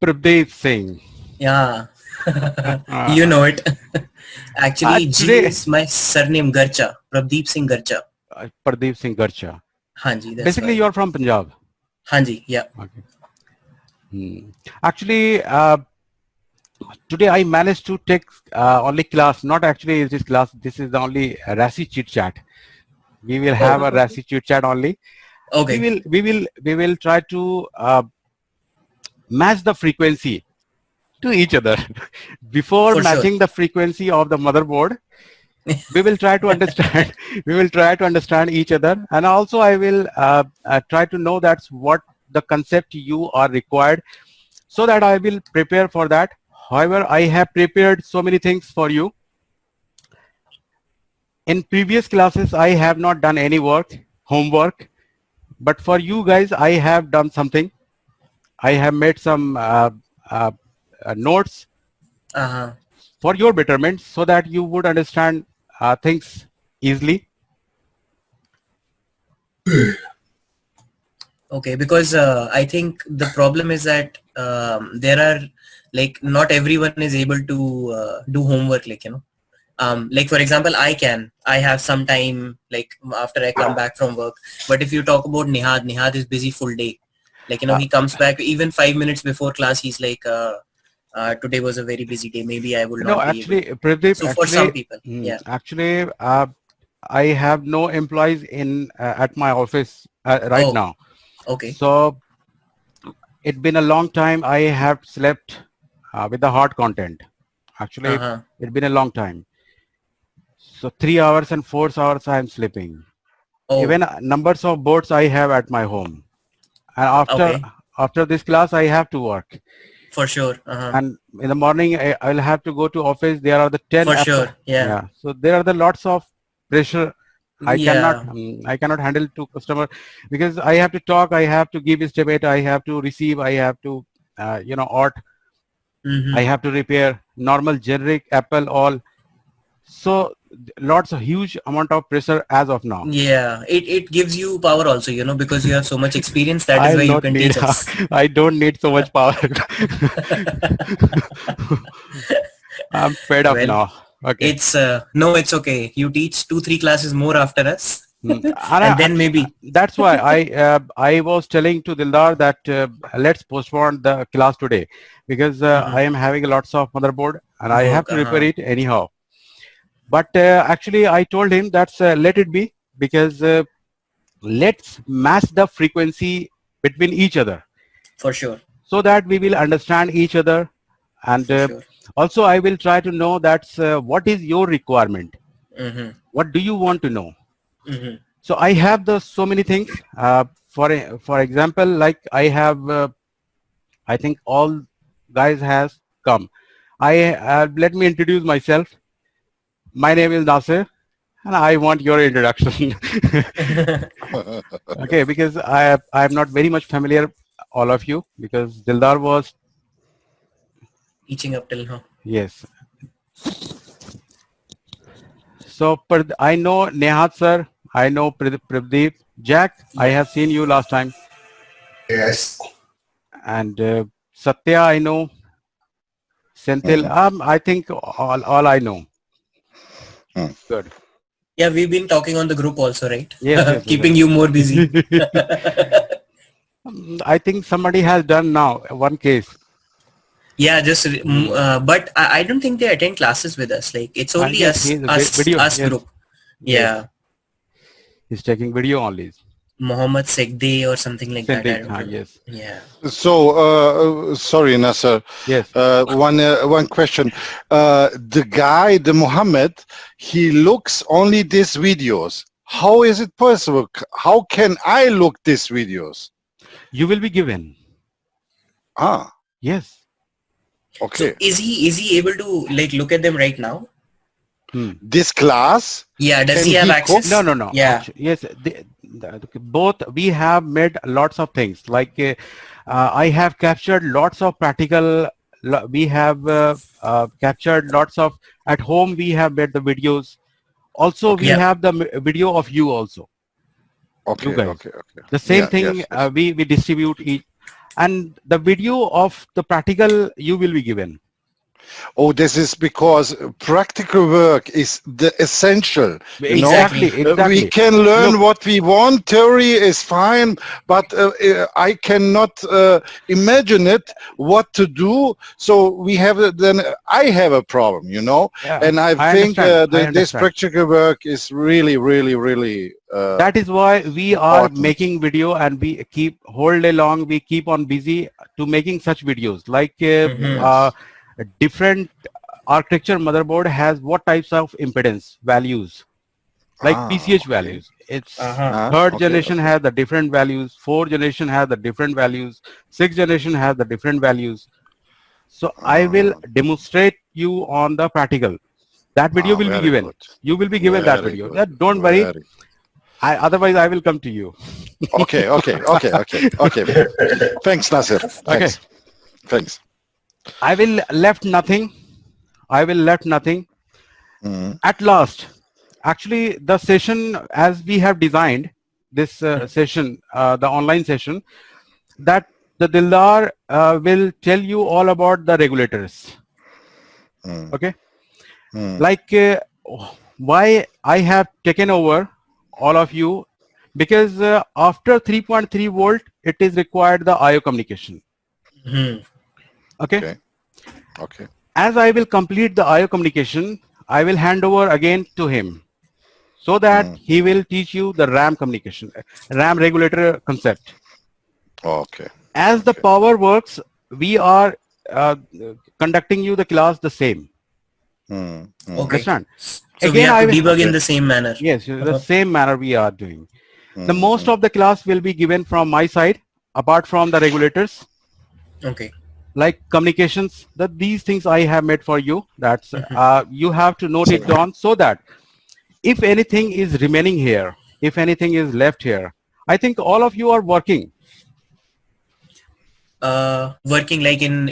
Pradeep Singh. Yeah. You Uh, know it. Actually, G Today, is my surname Garcha. Pradeep Singh Garcha. Pradeep Singh Garcha. Hanji, that's Basically, why. you're from Punjab. Hanji, yeah. Okay. Hmm. Actually, today I managed to take only class. Not actually is this class. This is the only RASI chit chat. We will have Oh, a RASI chit chat only. We okay. will we will we will try to match the frequency to each other. Before For sure. matching the frequency of the motherboard, we will try to understand. We will try to understand each other, and also I will try to know that's what the concept you are required, so that I will prepare for that. However, I have prepared so many things for you. In previous classes, I have not done any homework, but for you guys, I have done something. I have made some uh, notes Uh-huh. for your betterment, so that you would understand things easily. Okay, because I think the problem is that there are like not everyone is able to do homework, like, like for example, I have some time like after I come back from work. But if you talk about Nihad is busy full day. Like, Uh, he comes back even 5 minutes before class. He's like, today was a very busy day. Maybe I will no, not be able actually, to. Pradeep, So for some actually, people, yeah. actually, I have no employees in at my office right Oh, now. okay. So it's been a long time. I have slept with the hard content. Actually, Uh-huh. it's been a long time. So 3 hours and 4 hours I am sleeping. Oh, Even numbers of boards I have at my home. And okay. after this class, I have to work. For sure. Uh-huh. And in the morning, I'll have to go to office. There are the 10 For apps. sure. Yeah. Yeah. So there are the lots of pressure. Yeah. I cannot handle to customer, because I have to talk. I have to give estimate. I have to receive. I have to, art. I Mm-hmm. have to repair normal generic Apple all. So lots of huge amount of pressure as of now. Yeah, it gives you power also, because you have so much experience. That is I'll why you not can need. teach us. I don't need so much power. I'm fed up Well, now. Okay. it's no, it's okay. You teach 2-3 classes more after us, And and then actually, maybe. that's why I was telling to Dildar that let's postpone the class today, because Mhm. I am having lots of motherboard and I have Work. to repair it anyhow. But actually, I told him that's let it be, because let's match the frequency between each other, For sure, so that we will understand each other. And for sure. also, I will try to know that's what is your requirement. Mm-hmm. What do you want to know? Mm-hmm. So I have the so many things. For example, like I have, I think all guys has come. I Let me introduce myself. My name is Nasir, and I want your introduction. Okay, because I'm not very much familiar all of you, because Dildar was, Teaching up till now. yes. So I know Nehat sir, I know Pradeep, Jack. I Yeah. have seen you last time, Yes. and Satya I know. Senthil, Mm, I think all I know. mm. Good. Yeah, we've been talking on the group also, right? Yes, yes, Keeping you more busy. yes. I think somebody has done now one case. Yeah, just Hmm. but I don't think they attend classes with us. Like, it's only Yes, he's a video. us Yes, group. yes. Yeah, He's taking video only. Mohammed Segde or something like that. I Sending. don't remember. Yes, Yeah. So, sorry, Nasser. yes. One question. The guy, the Muhammad, he looks only these videos. How is it possible? How can I look these videos? You will be given. Ah, Yes. So okay. is he able to like look at them right now? Hmm. This class, Yeah. Does can he have he go? access? No, no, no. Yeah. Yes, both we have made lots of things. Like I have captured lots of practical. We have captured lots of at home. We have made the videos. Also, we Okay, Yeah. have the video of you also. You okay, guys. okay, okay. The same Yeah, thing yes, yes. we distribute each. and the video of the practical you will be given. Oh, this is because practical work is the essential. You know, Exactly, Exactly. we exactly. can learn Look, what we want. Theory is fine, but I cannot imagine it what to do. So we have then I have a problem, you know, yeah, and I I think understand. I this understand. practical work is really, really, really That is why we are important. making video, and we keep whole day long. We keep on busy to making such videos. Like Mm-hmm. Yes. different architecture motherboard has what types of impedance values, like Ah, PCH okay. values. It's Uh-huh. third Okay, generation okay. has the different values, fourth generation has the different values, sixth generation has the different values. So I will Ah, demonstrate you on the practical. That video will be very given. good. You will be given that Very video. good. Yeah, don't worry. Very. Otherwise, I will come to you. Okay, okay, okay, okay, okay. Thanks, Nasir. Okay. Thanks. Thanks. I will left nothing. I will left nothing. Mhm. At last, actually, the session as we have designed this session, the online session, that the Dildar will tell you all about the regulators. Mm, Okay, mm, like why I have taken over all of you, because after 3.3 volt, it is required the IO communication. Mm-hmm. Okay, okay, okay. as I will complete the IO communication, I will hand over again to him, so that Mm, he will teach you the RAM communication, RAM regulator concept. okay, As the okay. power works, we are uh, conducting you the class the same. Mm, mm, Okay. Understand? So we Again, have I to will, debug in okay. the same manner. yes, the Uh-huh. same manner we are doing. The Mm, most mm, of the class will be given from my side, apart from the regulators, Okay. like communications. That these things I have made for you. That's Mm-hmm. you have to note it down, so that if anything is remaining here, if anything is left here, I think all of you are working. Working like in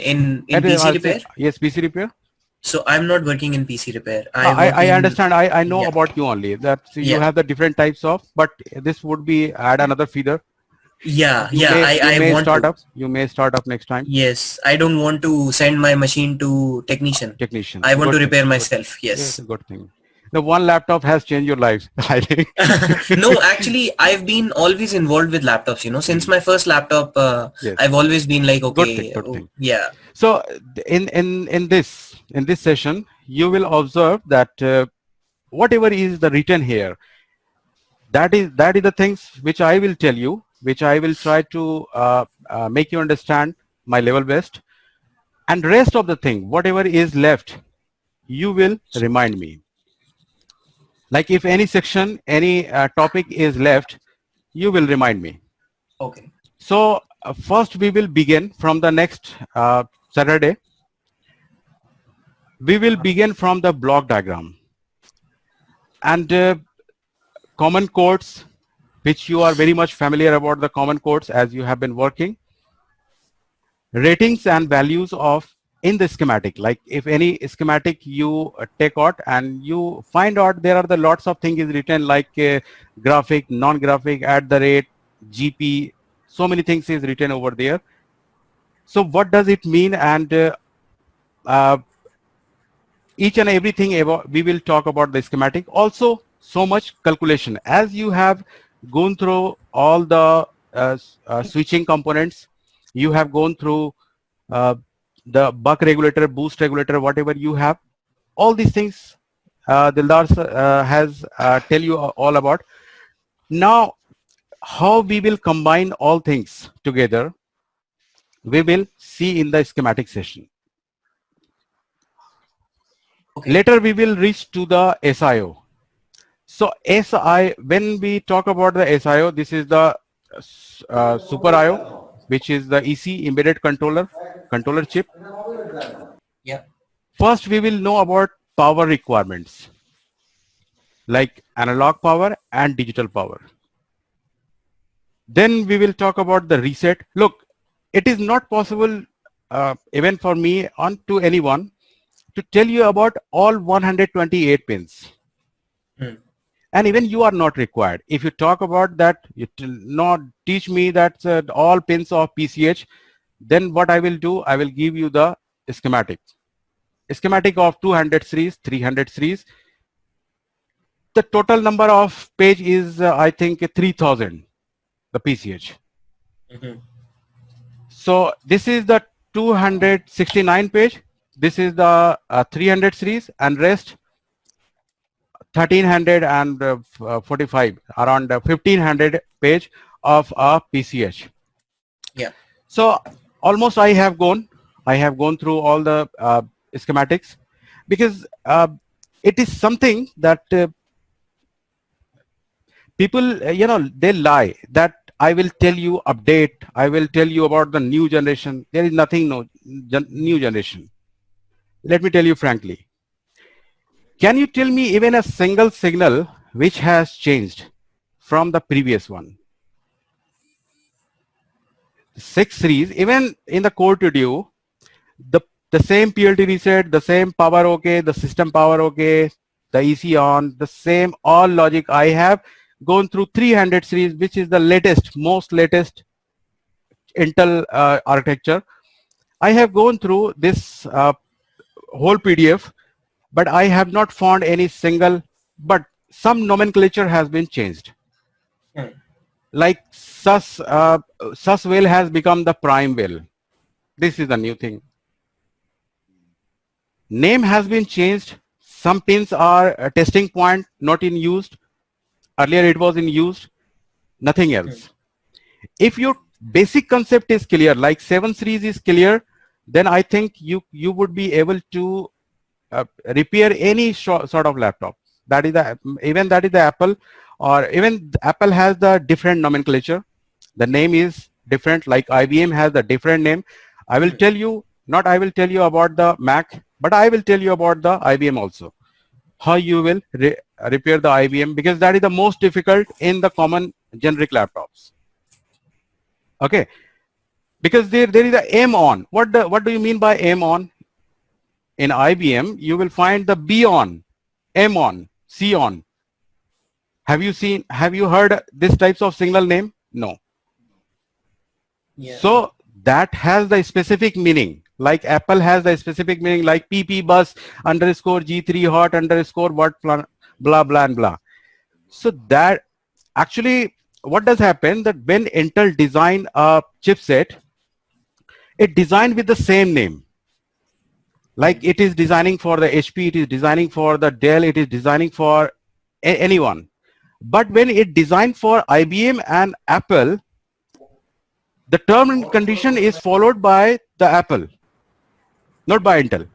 At, PC I'll say repair. yes, PC repair. So I'm not working in PC repair. I work I in, understand. I know yeah, about you only. That you yeah, have the different types of, but this would be add another feeder. yeah, You yeah. may I want start to. up. You may start up next time. Yes, I don't want to send my machine to technician. Technician, I want to good thing. repair Good thing. myself. Yes, Yes. a good thing. The one laptop has changed your life, I think. No, actually, I've been always involved with laptops. Since Hmm. my first laptop, Yes, I've always been like, good thing. okay, Good oh, thing. yeah. So in this session, you will observe that whatever is the written here, that is the things which I will tell you, which I will try to make you understand my level best, and rest of the thing, whatever is left, you will remind me. Like if any section, any topic is left, you will remind me. Okay. So first we will begin from the next Saturday. We will begin from the block diagram and common codes, which you are very much familiar about the common codes as you have been working. Ratings and values of in the schematic, like if any schematic you take out and you find out there are the lots of things is written like graphic, non-graphic, at the rate, GP, so many things is written over there. So what does it mean? And uh, each and everything about, we will talk about the schematic. Also, so much calculation as you have gone through all the switching components. You have gone through uh, the buck regulator, boost regulator, whatever you have. All these things Dildar has tell you all about. Now, how we will combine all things together, we will see in the schematic session. Okay. Later, we will reach to the SIO. So when we talk about the SIO, this is the Super IO, which is the EC embedded controller chip. Yeah. First, we will know about power requirements, like analog power and digital power. Then we will talk about the reset. Look, it is not possible even for me or to anyone to tell you about all 128 pins. Hmm. And even you are not required. If you talk about that, you not teach me that all pins of PCH, Then what I will do, I will give you the schematic. Schematic of 200 series, 300 series. The total number of page is, I think, 3000, the PCH. Mhm. So this is the 269 page. This is the 300 series, and rest 1345, around 1500 page of a PCH. Yeah. So almost I have gone through all the schematics, because it is something that people, they lie that I will tell you update, I will tell you about the new generation. There is nothing new generation. Let me tell you frankly. Can you tell me even a single signal which has changed from the previous one? 6 series, even in the core to do, the same PLT reset, the same power okay, the system power okay, the EC on, the same all logic. I have gone through 300 series, which is the most latest Intel architecture. I have gone through this whole PDF, but I have not found any single, but some nomenclature has been changed. Hmm. Like sus whale has become the prime whale. This is the new thing. Name has been changed. Some pins are a testing point, not in used. Earlier it was in used, nothing else. If your basic concept is clear, like 7 series is clear, then I think you would be able to repair any sort of laptop. That is the Apple, or even Apple has the different nomenclature. The name is different, like IBM has a different name. I will tell you, not I will tell you about the Mac, but I will tell you about the IBM also. How you will repair the IBM, because that is the most difficult in the common generic laptops. Okay, because there is a M on. What do you mean by M on? In IBM, you will find the B on, M on, C on. Have you heard this types of signal name? No. Yeah. So that has the specific meaning. Like Apple has the specific meaning, like PP bus underscore G3 hot underscore what blah blah and blah. So that actually, what does happen, that when Intel design a chipset, it designed with the same name. Like it is designing for the HP, it is designing for the Dell, it is designing for anyone. But when it designed for IBM and Apple, the term and condition is followed by the Apple, not by Intel.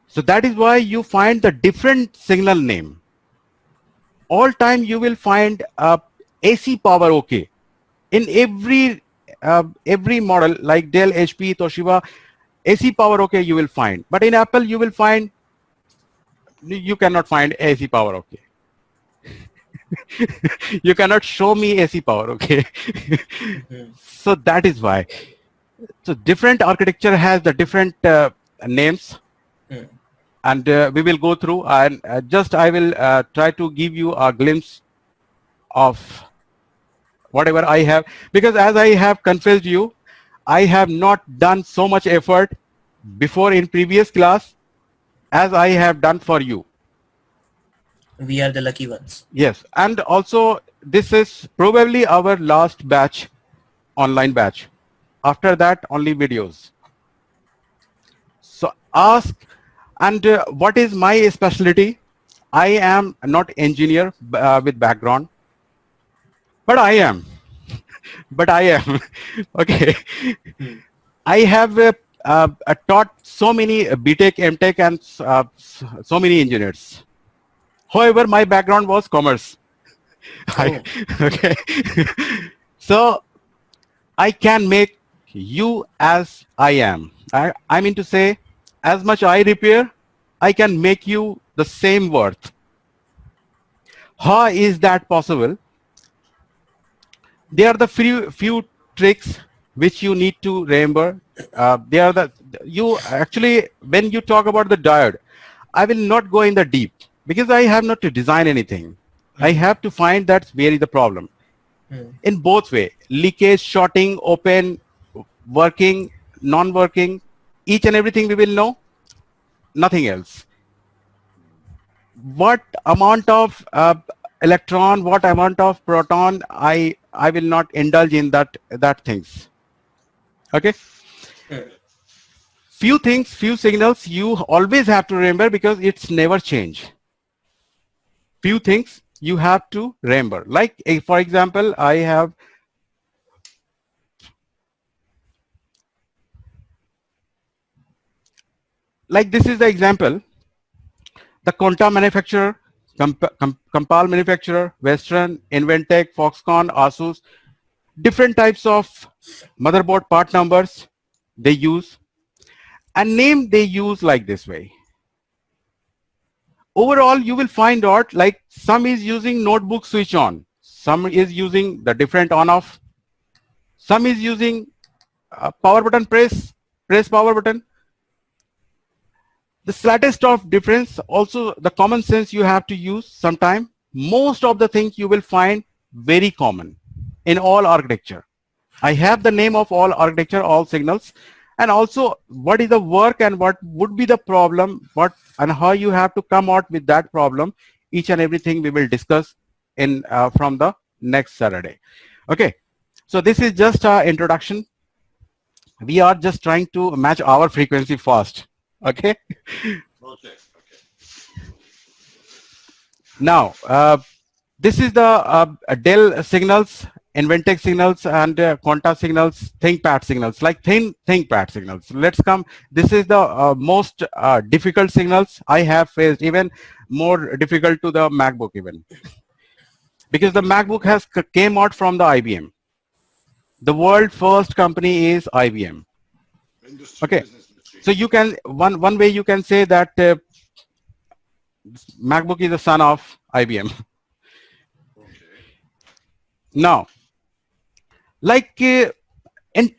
So that is why you find the different signal name. All time you will find AC power okay in every model, like Dell, HP, Toshiba. AC power okay you will find, but in Apple you will find, you cannot find AC power okay. You cannot show me AC power okay. So that is why. So different architecture has the different names, and we will go through, and just I will try to give you a glimpse of whatever I have, because as I have confessed you, I have not done so much effort before in previous class as I have done for you. We are the lucky ones. Yes, and also this is probably our last batch, online batch. After that, only videos. So ask, and what is my specialty? I am not engineer with background, but I am. But I am. Okay. I have taught so many BTech, MTech, and so many engineers. However, my background was commerce. Okay. So I can make you as I am. I mean to say, as much I repair, I can make you the same worth. How is that possible? There are the few tricks which you need to remember. They are you actually, when you talk about the diode, I will not go in the deep, because I have not to design anything. I have to find that's where is the problem. In both way, leakage, shorting, open, working, non-working, each and everything we will know, nothing else. What amount of electron, what amount of proton, I will not indulge in that things. Okay. Few things, few signals you always have to remember because it's never change. Few things you have to remember. Like for example, I have like this is the example. The Conta manufacturer, Compal manufacturer, Western, Inventec, Foxconn, Asus, different types of motherboard part numbers they use and name they use like this way. Overall, you will find out like some is using notebook switch on, some is using the different on off, some is using power button press power button. The slightest of difference, also the common sense you have to use sometime. Most of the things you will find very common in all architecture. I have the name of all architecture, all signals, and also what is the work and what would be the problem, what and how you have to come out with that problem. Each and everything we will discuss in from the next Saturday. Okay, so this is just our introduction. We are just trying to match our frequency fast. Okay. Okay. Now, this is the Dell signals, Inventec signals, and Quanta signals, ThinkPad signals, like ThinkPad signals. Let's come. This is the most difficult signals I have faced, even more difficult to the MacBook even. Because the MacBook has came out from the IBM. The world first company is IBM. Okay. So you can, one way you can say that MacBook is the son of IBM. Now, like in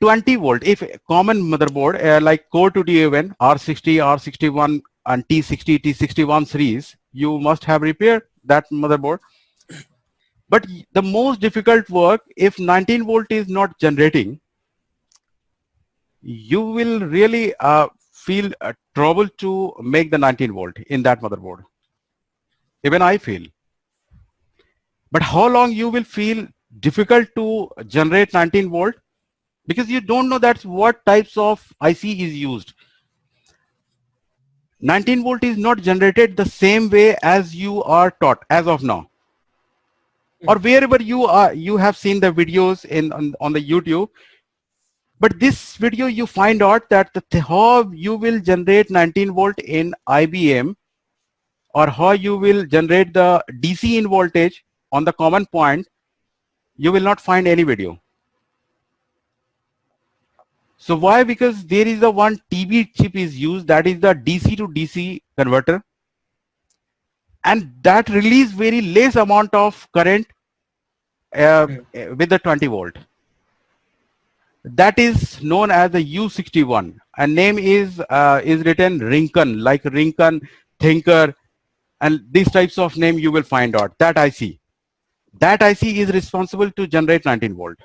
20 volt, if a common motherboard like Core 2D11, R60, R61 and T60, T61 series, you must have repaired that motherboard. But the most difficult work, if 19 volt is not generating, you will really feel trouble to make the 19 volt in that motherboard. Even I feel. But how long you will feel difficult to generate 19 volt? Because you don't know that's what types of IC is used. 19 volt is not generated the same way as you are taught as of now. Or wherever you are, you have seen the videos on the YouTube. But this video, you find out that how you will generate 19 volt in IBM, or how you will generate the DC in voltage on the common point, you will not find any video. So why? Because there is the one TB chip is used, that is the DC to DC converter, and that release very less amount of current with the 20 volt. That is known as the U61, and name is written Rincon, like Rincon, Thinker, and these types of name you will find out. That IC is responsible to generate 19 volt.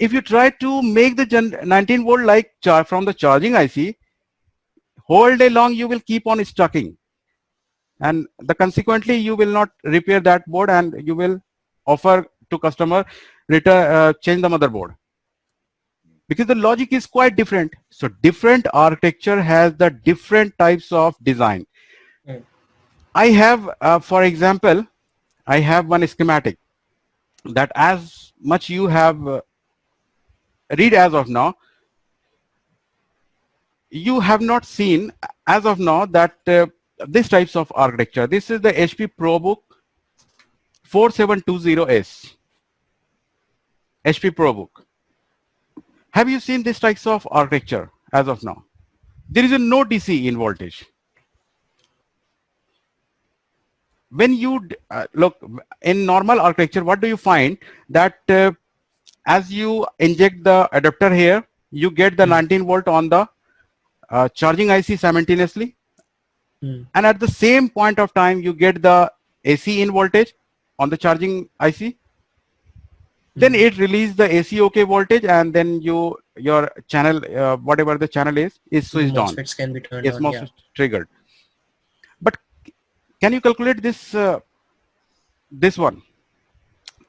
If you try to make the 19 volt like from the charging IC, whole day long you will keep on stucking, and consequently you will not repair that board, and you will offer to customer change the motherboard. Because the logic is quite different. So different architecture has the different types of design. I have, for example, I have one schematic that as much you have read as of now, you have not seen as of now that this types of architecture. This is the HP ProBook 4720S. HP ProBook. Have you seen this types of architecture as of now? There is a no DC in voltage. When you look in normal architecture, what do you find? That as you inject the adapter here, you get the 19 volt on the charging IC simultaneously. And at the same point of time, you get the AC in voltage on the charging IC. Then it release the AC OK voltage, and then your channel, whatever the channel is switched on. MOSFETs can be turned Is on. Yeah. MOSFET triggered. But can you calculate this this one?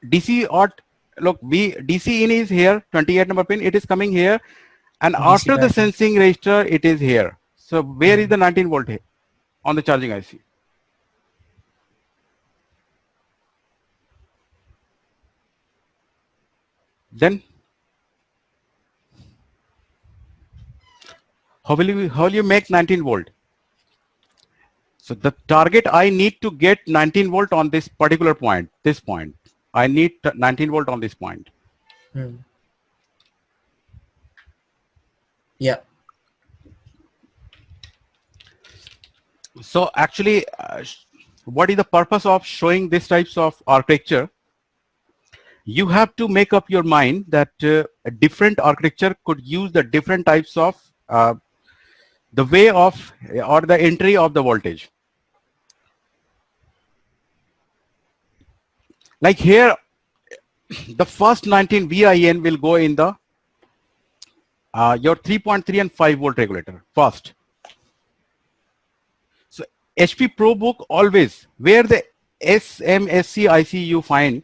DC out, look, DC in is here, 28 number pin, it is coming here, and DC after the battery. sensing register, it is here. So where is the 19 volt here on the charging IC? Then how will you make 19 volt? So the target, I need to get 19 volt on this particular point, this point. I need 19 volt on this point. Yeah. So actually, what is the purpose of showing this types of architecture? You have to make up your mind that a different architecture could use the different types of the way of or the entry of the voltage. Like here, the first 19 VIN will go in the your 3.3 and 5 volt regulator first. So HP ProBook always, where the SMSC IC you find,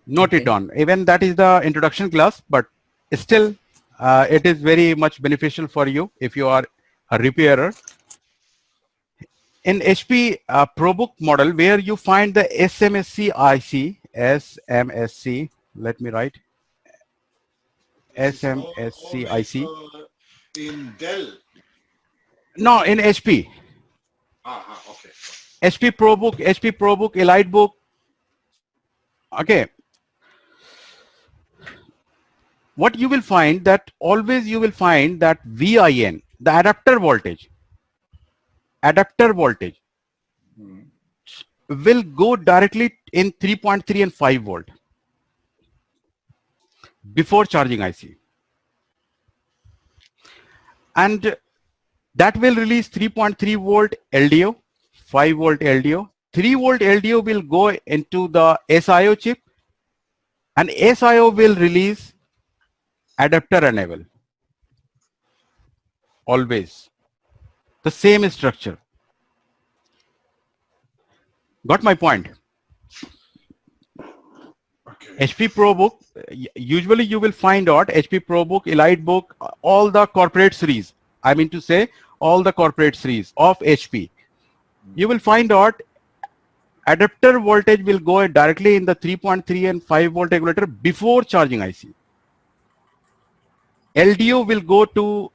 note it on. Even that is the introduction class, but still it is very much beneficial for you if you are a repairer. In HP ProBook model, where you find the SMSC IC, SMSC, let me write, SMSC IC. In Dell. No, in HP. Okay. HP ProBook, Elite Book. Okay. What you will find that always you will find that VIN, the adapter voltage will go directly in 3.3 and 5 volt before charging IC. And that will release 3.3 volt LDO, 5 volt LDO. 3 volt LDO will go into the SIO chip, and SIO will release adapter enable. Always the same structure. Got my point? Okay. HP ProBook, usually you will find out HP ProBook, Elite Book, all the corporate series. I mean to say all the corporate series of HP. You will find out adapter voltage will go directly in the 3.3 and 5 volt regulator before charging IC. LDO will go to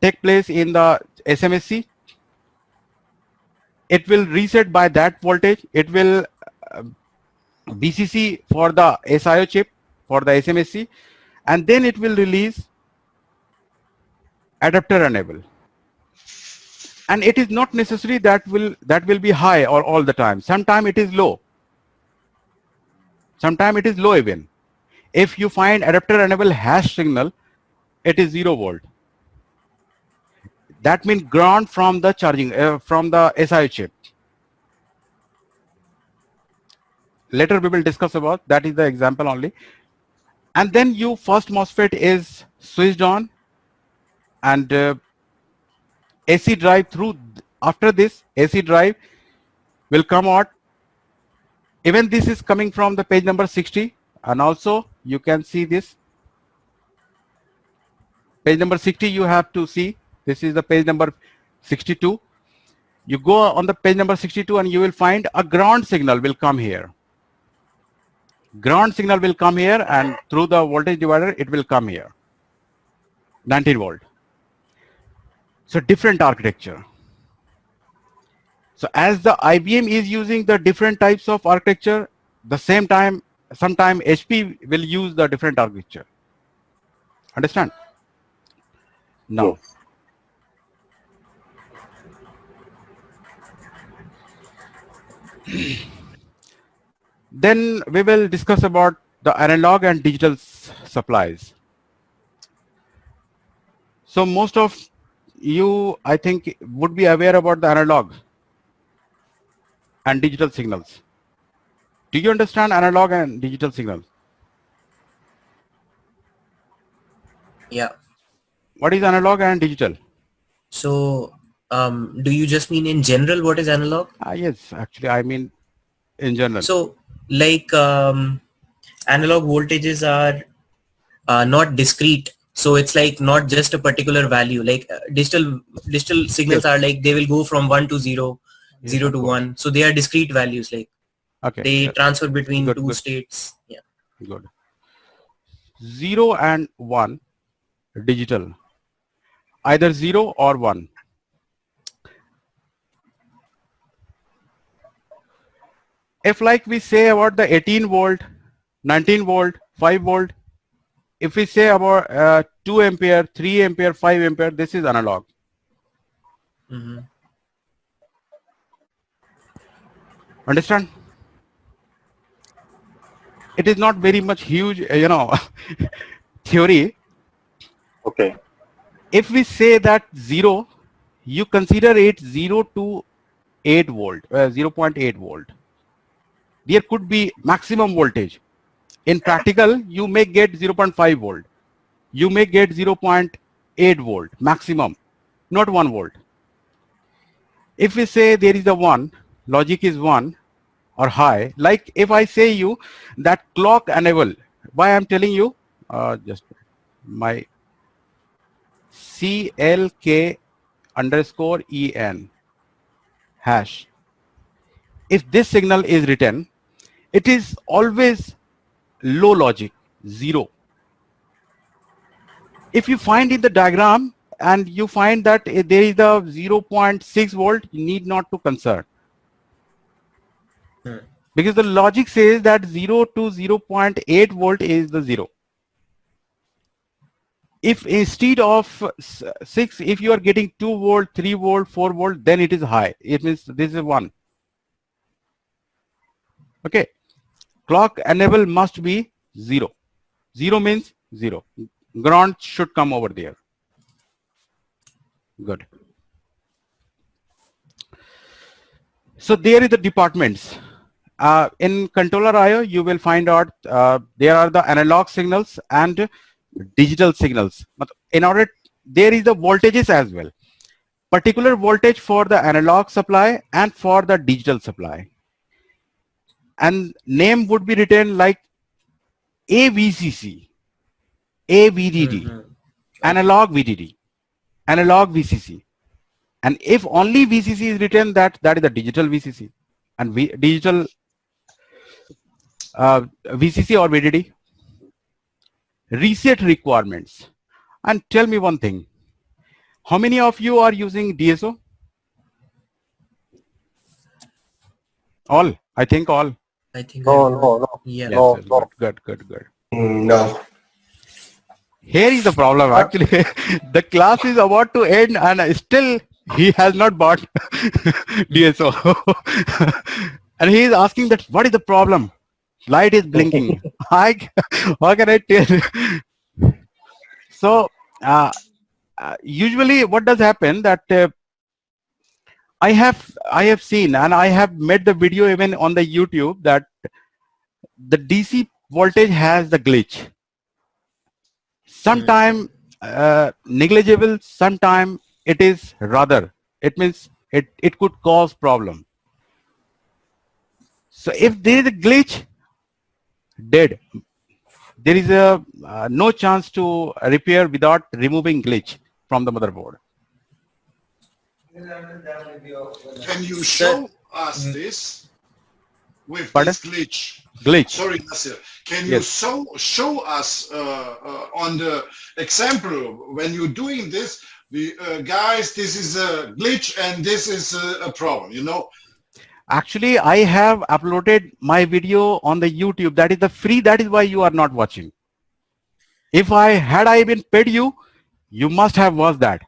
take place in the SMSC. It will reset by that voltage. It will BCC for the SIO chip for the SMSC, and then it will release adapter enable. And it is not necessary that will be high or all the time. Sometime it is low. Sometime it is low even. If you find adapter enable hash signal, it is 0 volt. That means ground from the charging from the SIO chip. Later we will discuss about that, is the example only. And then you first MOSFET is switched on, and AC drive through. After this, AC drive will come out. Even this is coming from the page number 60, and also you can see this page number 60. You have to see this is the page number 62. You go on the page number 62 and you will find a ground signal will come here. Ground signal will come here, and through the voltage divider it will come here, 19 volt. So different architecture. So as the IBM is using the different types of architecture, the same time sometime HP will use the different architecture. Understand? Now, then we will discuss about the analog and digital supplies. So most of you, I think, would be aware about the analog and digital signals. Do you understand analog and digital signals? Yeah. What is analog and digital? So, do you just mean in general what is analog? Yes, actually, I mean in general. So, like analog voltages are not discrete. So it's like not just a particular value. Like digital signals Yes, are like they will go from 1 to 0, yes, 0 of to course. 1. So they are discrete values. Like Okay, they yes, transfer between good, two good, states. Yeah. good. 0 and 1, digital. Either 0 or 1. If like we say about the 18 volt, 19 volt, 5 volt, if we say about 2 ampere, 3 ampere, 5 ampere, this is analog. Hmm. Understand? It is not very much huge, theory. Okay. If we say that 0, you consider it 0 to 8 volt, 0.8 volt. There could be maximum voltage. In practical, you may get 0.5 volt. You may get 0.8 volt maximum, not 1 volt. If we say there is a 1, logic is 1 or high, like if I say you that clock enable, why I'm telling you, just my CLK underscore EN hash. If this signal is written, it is always low logic, 0. If you find in the diagram and you find that there is a 0.6 volt, you need not to concern. Because the logic says that 0 to 0.8 volt is the 0. If instead of 6, if you are getting 2 volt, 3 volt, 4 volt, then it is high. It means this is 1. Okay. Clock enable must be 0. 0 means 0. Ground should come over there. Good. So there is the departments. In controller IO, you will find out there are the analog signals and digital signals. But in order, there is the voltages as well. Particular voltage for the analog supply and for the digital supply. And name would be written like AVCC, AVDD, Hmm. analog VDD, analog VCC. And if only VCC is written, that is the digital VCC and digital VCC or VDD. Reset requirements. And tell me one thing. How many of you are using DSO? All. I think all. I think No, everyone. no, Yeah. Yes, no, yes, no. good, good, good, good. No. Here is the problem. Actually, the class is about to end and still he has not bought DSO. And he is asking that, what is the problem? Light is blinking. How can I tell? So, usually what does happen that I have seen and I have made the video even on the YouTube that the DC voltage has the glitch. Sometime negligible, sometime it is rather. It means it could cause problem. So if there is a glitch, dead. There is a no chance to repair without removing glitch from the motherboard. Can you Sir. show us this with Pardon? this glitch? Glitch. Sorry, Nasir. Can you Yes. show us on the example when you're doing this, the guys, this is a glitch and this is a problem, you know? Actually, I have uploaded my video on the YouTube. That is the free. That is why you are not watching. If I been paid you, you must have watched that.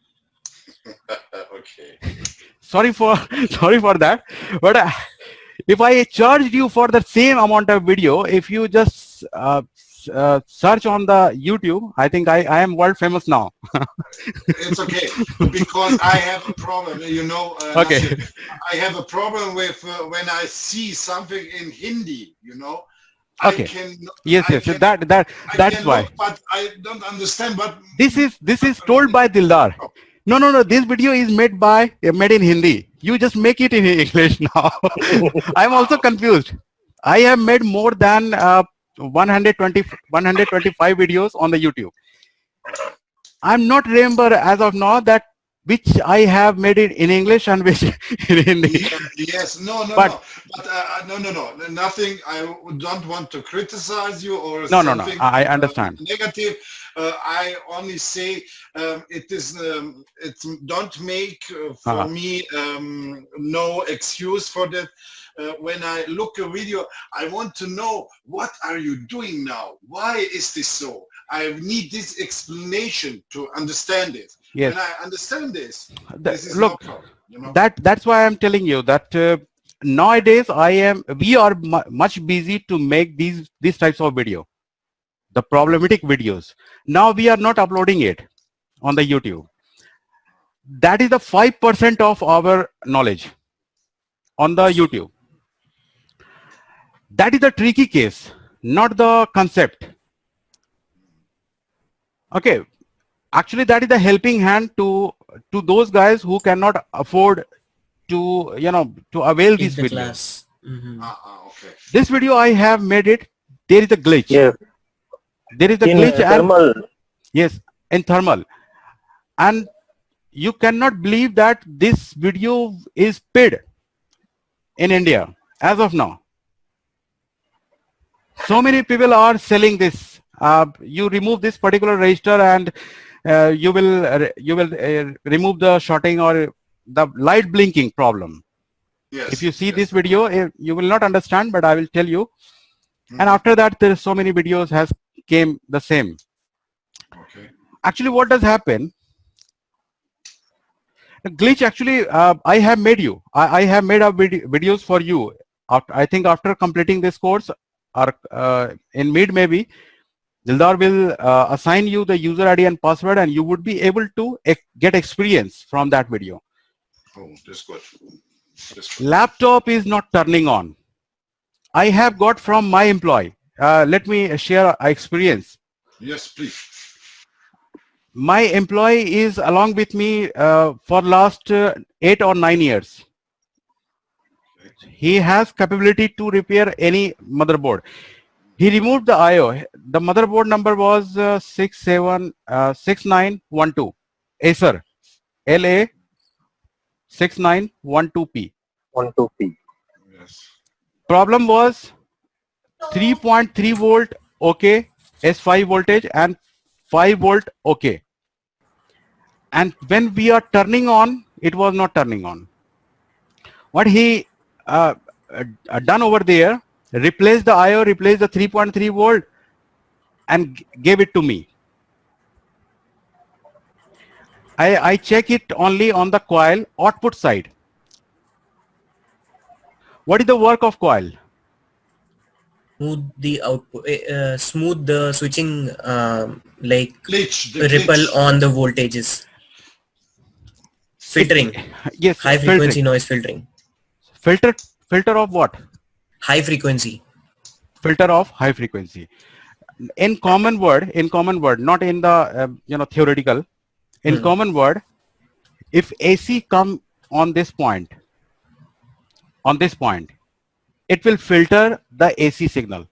Okay. Sorry for sorry for that. But if I charged you for the same amount of video, if you just search on the YouTube, I think I am world famous now. It's okay because I have a problem, you know. Okay. Nasir, I have a problem with when I see something in Hindi, you know. Okay. I can, Yes, I yes. can, That's why. look, but I don't understand. But This is told by Dildar. No, no, no. This video is made in Hindi. You just make it in English now. I'm also confused. I have made more than 120, 125 videos on the YouTube. I'm not remember as of now that which I have made it in English and which in Hindi. yes, no, no, But no, but no, no, no, nothing. I don't want to criticize you or no, no, no. something I understand. negative. I only say it is. It don't make for Uh-huh. me no excuse for that. When I look a video, I want to know what are you doing now? Why is this so? I need this explanation to understand it. Yes. When I understand this, this is no Look, problem. You know. that's why I'm telling you that nowadays we are much busy to make these types of video, the problematic videos. Now we are not uploading it on the YouTube. That is the 5% of our knowledge on the YouTube. That is the tricky case, not the concept. Okay, actually that is the helping hand to those guys who cannot afford to to avail Take this the video. class. Mhm. Okay. This video I have made it. There is a glitch. Yes, There is a in glitch, and thermal. yes, in thermal, and you cannot believe that this video is paid in India as of now. So many people are selling this. You remove this particular register, and you will remove the shorting or the light blinking problem. Yes. If you see yes. this video, you will not understand, but I will tell you. And Mhm. after that, there are so many videos has came the same. Okay. Actually, what does happen? The glitch actually, I have made you. I have made up videos for you. After, I think after completing this course, or in mid maybe, Dildar will assign you the user ID and password, and you would be able to get experience from that video. Oh, that's good. That's good. Laptop is not turning on. I have got from my employee. Let me share a experience. Yes, please. My employee is along with me for last 8 or 9 years. He has capability to repair any motherboard. He removed the IO. The motherboard number was 6912. Acer LA 6912P. 12P. Yes. Problem was 3.3 volt okay, S5 voltage, and 5 volt okay. And when we are turning on, it was not turning on. What he done over there, replaced the IO, replaced the 3.3 volt, and gave it to me. I check it only on the coil output side. What is the work of coil? Smooth the output, smooth the switching, like Glitch. The ripple glitch. on the voltages. Filtering, Yes, high frequency noise filtering. Filter of what? High frequency. Filter of high frequency. In common word, not in the theoretical. In common word, if AC come on this point, it will filter the AC signal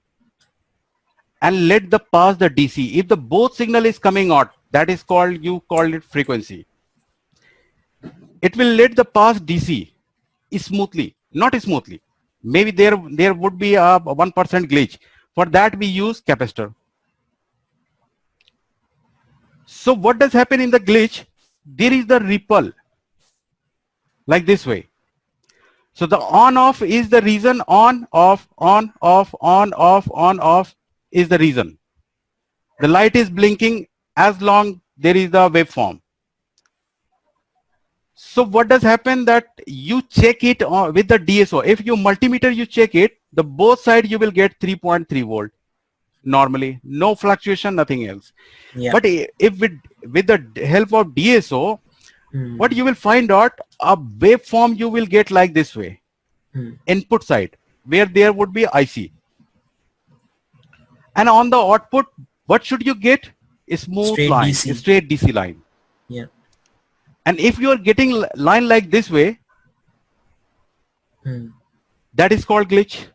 and let the pass the DC. If the both signal is coming out, that is called, you call it frequency. It will let the pass DC smoothly, not smoothly. Maybe there would be a 1% glitch. For that we use capacitor. So what does happen in the glitch? There is the ripple like this way. So the on off is the reason, on off is the reason. The light is blinking as long there is the waveform. So what does happen that you check it with the DSO. If you multimeter, you check it, the both side you will get 3.3 volt. Normally, no fluctuation, nothing else. Yeah. But if with the help of DSO, what you will find out, a waveform you will get like this way. Input side, where there would be IC. And on the output, what should you get? A smooth Straight line, DC. a straight DC line. Yeah. And if you are getting line like this way, Hmm. that is called glitch.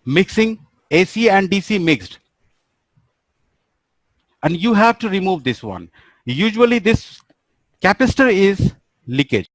Mixing AC and DC mixed. And you have to remove this one. Usually this capacitor is leakage.